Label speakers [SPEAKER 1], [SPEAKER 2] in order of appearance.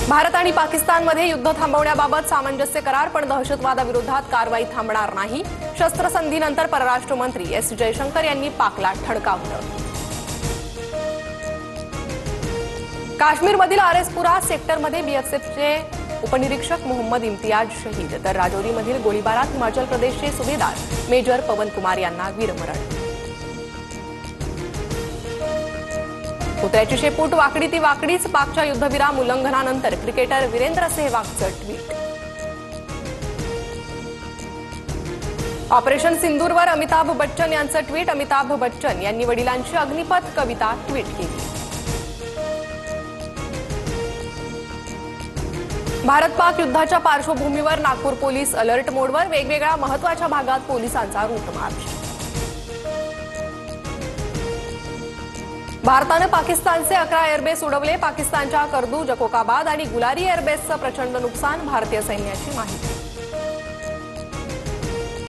[SPEAKER 1] भारत आणि पाकिस्तानमध्ये युद्ध थांबवण्याबाबत सामंजस्य करार, पण दहशतवादाविरोधात कारवाई थांबणार नाही. शस्त्रसंधीनंतर परराष्ट्र मंत्री एस जयशंकर यांनी पाकला ठणकावलं. काश्मीरमधील आरएसपुरा सेक्टरमध्ये बीएसएफचे उपनिरीक्षक मोहम्मद इम्तियाज शहीद, तर राजौरीमधील गोळीबारात हिमाचल प्रदेशचे सुभेदार मेजर पवन कुमार यांना वीरमरण. पुतळ्याची शेपूट वाकडी ती वाकडीच, पाकच्या युद्धविराम उल्लंघनानंतर क्रिकेटर वीरेंद्र सेहवागचं ट्विट. ऑपरेशन सिंदूरवर अमिताभ बच्चन यांचं ट्विट. अमिताभ बच्चन यांनी वडिलांची अग्निपथ कविता ट्विट केली. भारत पाक युद्धाच्या पार्श्वभूमीवर नागपूर पोलीस अलर्ट मोडवर, वेगवेगळ्या महत्त्वाच्या भागात पोलिसांचा रूट मार्च. भारतानं पाकिस्तानचे 11 एअरबेस उडवले. पाकिस्तानच्या कर्दू, जकोकाबाद आणि गुलारी एअरबेसचं प्रचंड नुकसान, भारतीय सैन्याची माहिती.